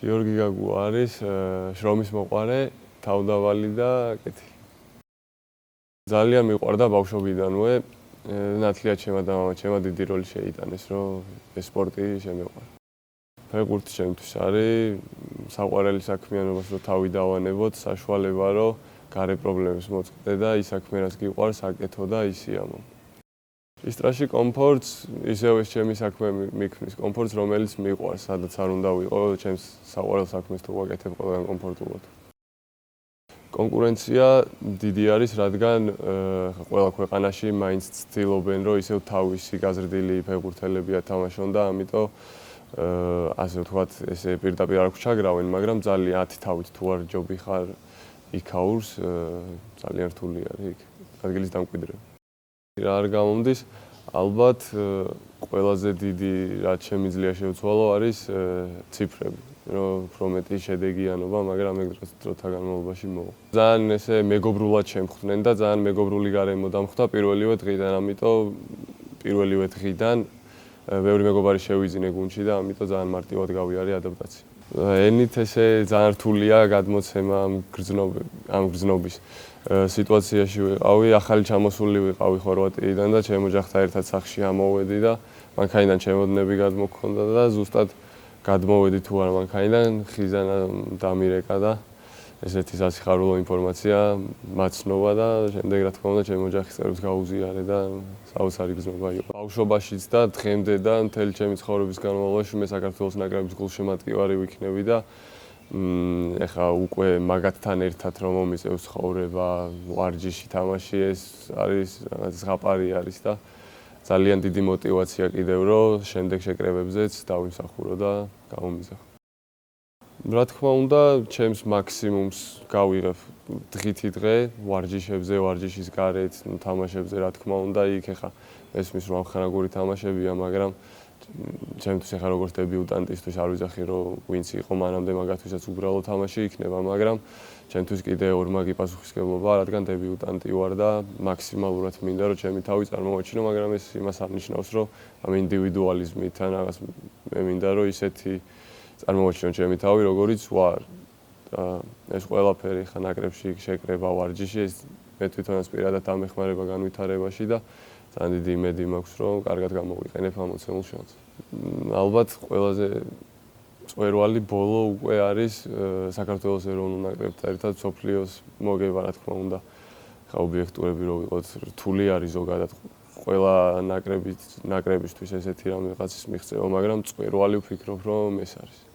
გიორგი გაგუ არის შრომის მოყვარე, თავდავალი და კეთილი. ძალიან მიყვარდა ბავშვობიდანვე, ნათლია ჩემა და მამა ჩემა დიდი როლი შეიტანეს, რომ ეს სპორტი შემეყვარა. ფეხბურთი ჩემთვის არის საყვარელი საქმიანობას რომ თავი დავანებოთ, საშუალება რომ გარე პრობლემებს მოწყდე და ის საქმე რაც გიყვარს აკეთო და ისიამო. ისტრაში კომფორტს ისევ ეს ჩემი საქმე მიქმნის კომფორტს რომელიც მიყვარს, სადაც არ უნდა ვიყო, ჩემს საყვარელ საქმეს თუ ვაკეთებ ყველგან კომფორტულად. კონკურენცია დიდი არის, რადგან ყველა ქვეყანაში მაინც ცდილობენ, რომ ისევ თავისი გაზრდილი ფეხბურთელები ათამაშონ და ამიტომ ასე ვთქვათ, ესე პირდაპირ არ გვჩაგრავენ, მაგრამ ძალიან 10 თავით თუ არ ჯობი ხარ იქაურს, ძალიან რთული არის იქ ადგილის დამკვიდრება. რა არ გამომდის, ალბათ ყველაზე დიდი რაც შემიძლია შევცვალო არის ციფრები, რომ უფრო მეტი შედეგიანობა, მაგრამ ეგ დროთა განმავლობაში მოვა. ძალიან ესე მეგობრულად შემხვდნენ და ძალიან მეგობრული გარემო დამხვდა პირველივე დღიდან, ამიტომ პირველივე დღიდან ბევრი მეგობარი შევიძინე გუნდში და ამიტომ ძალიან მარტივად გავიარე ადაპტაცია. ენით ესე ძალიან რთულია გადმოცემა ამ გრძნობის სიტუაციაში ვიყავი, ახალი ჩამოსული ვიყავი ხორვატიიდან და ჩემ ოჯახთან ერთად სახლში ამოვედი და მანქანიდან ჩემოდნები გადმოქონდა და ზუსტად გადმოვედი თუ არა მანქანიდან, ხიზა დამირეკა და ესეთი სასიხარულო ინფორმაცია მაცნობა და შემდეგ რა თქმა უნდა ჩემი ოჯახის წევრებს გაუზიარე და საოცარი გრძნობა იყო. ბავშვობაშიც და დღემდე და მთელი ჩემი ცხოვრების განმავლობაში მე საქართველოს ნაკრების გულშემატკივარი ვიქნები და ეხა უკვე მაგათთან ერთად რომ მომიწევს ცხოვრება, ვარჯიში თამაში ეს არის რაღაც ზღაპარი არის და ძალიან დიდი мотиваცია კიდევ რომ შემდეგ შეკრებებზეც დავიმსახურო და გამომიზახო. რა თქმა უნდა, ჩემს მაქსიმუმს გავიღებ დღითი დღე ვარჯიშებზე, ვარჯიშის გარეთ, თამაშებზე, რა თქმა უნდა, იქ ეხა ესმის რომ ამხანაგური თამაშებია, მაგრამ ჩემთვის ეხა როგორც დებიუტანტისთვის არ ვიძახი რომ ვინც იყო მანამდე მაგათვისაც უბრალო თამაში იქნება, მაგრამ ჩემთვის კიდე ორმაგი პასუხისმგებლობა, რადგან დებიუტანტი ვარ და მაქსიმალურად მინდა რომ ჩემი თავი წარმოვაჩინო, მაგრამ ეს იმას არ ნიშნავს რომ ამ ინდივიდუალიზმით ან რაღაც მე მინდა რომ ისეთი წარმოვაჩინო ჩემი თავი როგორიც ვარ და ეს ყველაფერი ხა ნაკრებში შეკრება ვარჯიში ეს მე თვითონაც პირადად ამეხმარება განვითარებაში და ძალიან დიდი იმედი მაქვს რომ კარგად გამოვიყენებ ამ მოცემულ შანსს. ალბათ ყველაზე წვერვალი ბოლო უკვე არის საქართველოს ეროვნულ ნაკრებთან ერთად სოფლიოს მოგება რა თქმა უნდა. ხა ობიექტურები რო ვიყოთ რთული არის ზოგადად ყველა ნაკრებისთვის ესეთი რამე რაღაცის მიღწევა, მაგრამ წვერვალი ვფიქრობ რომ ეს არის.